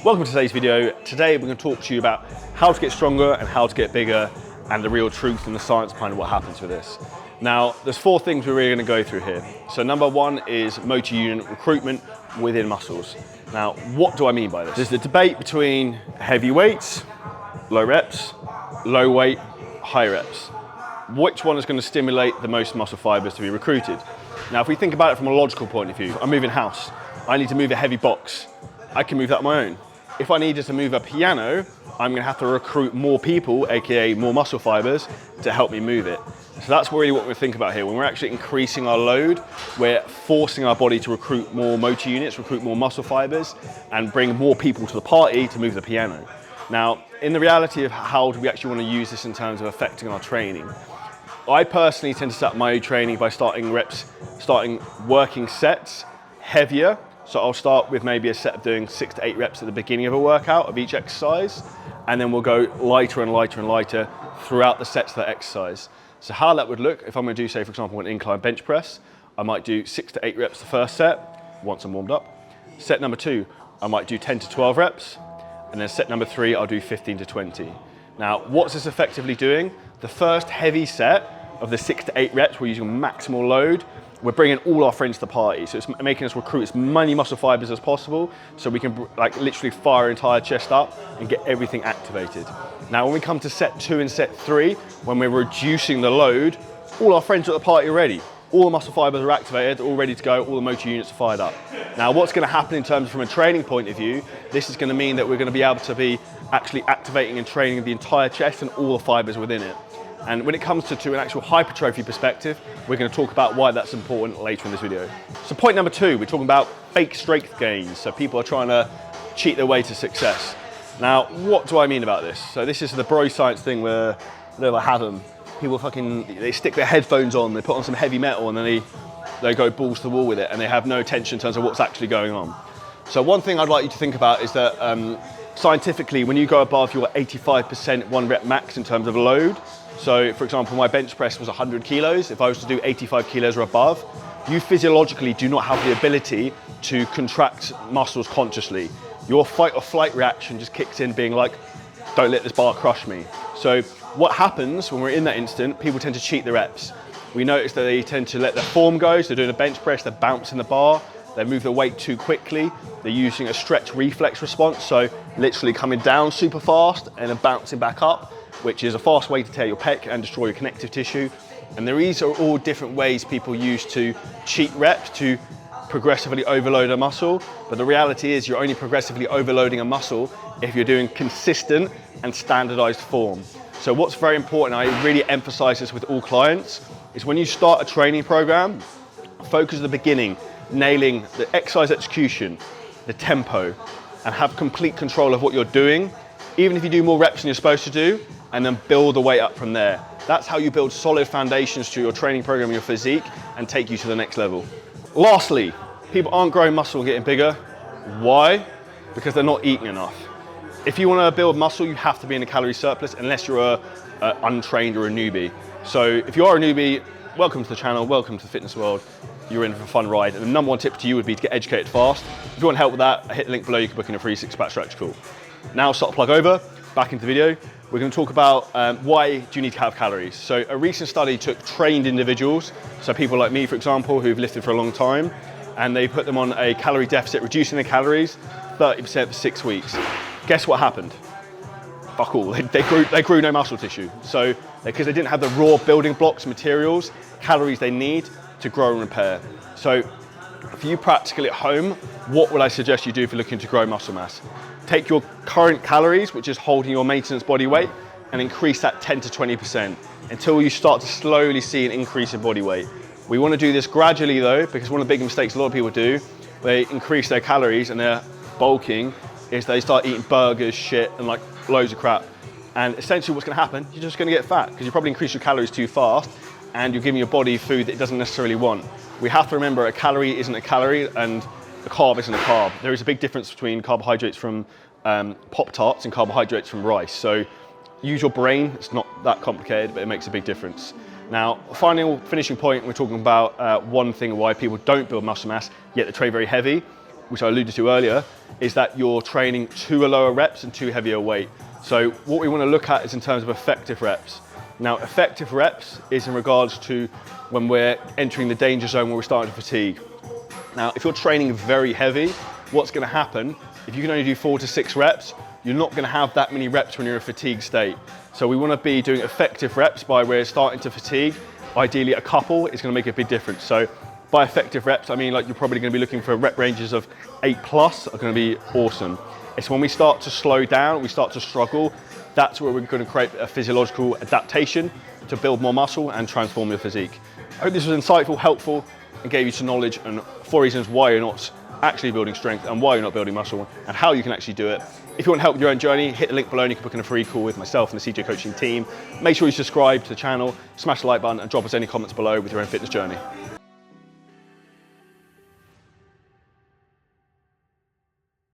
Welcome to today's video. Today we're going to talk to you about how to get stronger and how to get bigger and the real truth and the science behind what happens with this. Now, there's four things we're really going to go through here. So number one is motor unit recruitment within muscles. Now, what do I mean by this? There's the debate between heavy weights, low reps, low weight, high reps. Which one is going to stimulate the most muscle fibers to be recruited? Now, if we think about it from a logical point of view, I'm moving house. I need to move a heavy box. I can move that on my own. If I needed to move a piano, I'm going to have to recruit more people, aka more muscle fibers, to help me move it. So that's really what we think about here. When we're actually increasing our load, we're forcing our body to recruit more motor units, recruit more muscle fibers, and bring more people to the party to move the piano. Now, in the reality of how do we actually want to use this in terms of affecting our training, I personally tend to start my training by starting working sets heavier. So I'll start with maybe a set of doing 6 to 8 reps at the beginning of a workout of each exercise, and then we'll go lighter and lighter and lighter throughout the sets of that exercise. So how that would look, if I'm going to do, say for example, an incline bench press, I might do 6 to 8 reps the first set, once I'm warmed up. Set number 2, I might do 10 to 12 reps, and then set number 3, I'll do 15 to 20. Now, what's this effectively doing? The first heavy set of the 6 to 8 reps, we're using maximal load. We're bringing all our friends to the party, so it's making us recruit as many muscle fibers as possible, so we can literally fire our entire chest up and get everything activated. Now, when we come to set 2 and set 3, when we're reducing the load, all our friends are at the party already. All the muscle fibers are activated, all ready to go, all the motor units are fired up. Now, what's going to happen in terms from a training point of view, this is going to mean that we're going to be able to be actually activating and training the entire chest and all the fibers within it. And when it comes to an actual hypertrophy perspective, we're going to talk about why that's important later in this video. So point number 2, we're talking about fake strength gains. So people are trying to cheat their way to success. Now, what do I mean about this? So this is the bro science thing where they'll have them. People they stick their headphones on, they put on some heavy metal, and then they go balls to the wall with it, and they have no attention in terms of what's actually going on. So one thing I'd like you to think about is that scientifically, when you go above your 85% 1 rep max in terms of load, so for example, my bench press was 100 kilos. If I was to do 85 kilos or above, you physiologically do not have the ability to contract muscles consciously. Your fight or flight reaction just kicks in being like, don't let this bar crush me. So what happens when we're in that instant, people tend to cheat the reps. We notice that they tend to let their form go, so they're doing a bench press, they're bouncing the bar, they move the weight too quickly, they're using a stretch reflex response, so literally coming down super fast and then bouncing back up, which is a fast way to tear your pec and destroy your connective tissue. And these are all different ways people use to cheat reps to progressively overload a muscle. But the reality is you're only progressively overloading a muscle if you're doing consistent and standardized form. So what's very important, I really emphasize this with all clients, is when you start a training program, focus at the beginning, nailing the exercise execution, the tempo, and have complete control of what you're doing, even if you do more reps than you're supposed to do, and then build the weight up from there. That's how you build solid foundations to your training program and your physique and take you to the next level. Lastly, people aren't growing muscle and getting bigger. Why? Because they're not eating enough. If you want to build muscle, you have to be in a calorie surplus unless you're untrained or a newbie. So if you are a newbie, welcome to the channel, welcome to the fitness world. You're in for a fun ride. And the number 1 tip to you would be to get educated fast. If you want help with that, hit the link below, you can book in a free 6-pack stretch call. Now start to plug over, back into the video. We're going to talk about why do you need to have calories. So a recent study took trained individuals, so people like me, for example, who've lifted for a long time, and they put them on a calorie deficit, reducing their calories 30% for 6 weeks. Guess what happened? Fuck all. They grew no muscle tissue. So because they didn't have the raw building blocks, materials, calories they need to grow and repair. So for you practically at home, what would I suggest you do if you're looking to grow muscle mass? Take your current calories, which is holding your maintenance body weight, and increase that 10 to 20% until you start to slowly see an increase in body weight. We want to do this gradually though, because one of the big mistakes a lot of people do, they increase their calories and they're bulking, is they start eating burgers, shit, and like loads of crap. And essentially what's going to happen, you're just going to get fat because you probably increase your calories too fast and you're giving your body food that it doesn't necessarily want. We have to remember a calorie isn't a calorie and a carb isn't a carb. There is a big difference between carbohydrates from Pop-Tarts and carbohydrates from rice. So use your brain, it's not that complicated, but it makes a big difference. Now, finishing point, we're talking about one thing why people don't build muscle mass, yet they train very heavy, which I alluded to earlier, is that you're training to a lower reps and too heavier weight. So what we want to look at is in terms of effective reps. Now, effective reps is in regards to when we're entering the danger zone where we're starting to fatigue. Now, if you're training very heavy, what's going to happen, if you can only do 4 to 6 reps, you're not going to have that many reps when you're in a fatigue state. So we want to be doing effective reps by where we're starting to fatigue. Ideally, a couple is going to make a big difference. So by effective reps, I mean like you're probably going to be looking for rep ranges of 8+ are going to be awesome. It's when we start to slow down, we start to struggle, that's where we're going to create a physiological adaptation to build more muscle and transform your physique. I hope this was insightful, helpful, and gave you some knowledge and 4 reasons why you're not actually building strength and why you're not building muscle and how you can actually do it. If you want help with your own journey, hit the link below and you can book in a free call with myself and the CJ coaching team. Make sure you subscribe to the channel, smash the like button and drop us any comments below with your own fitness journey.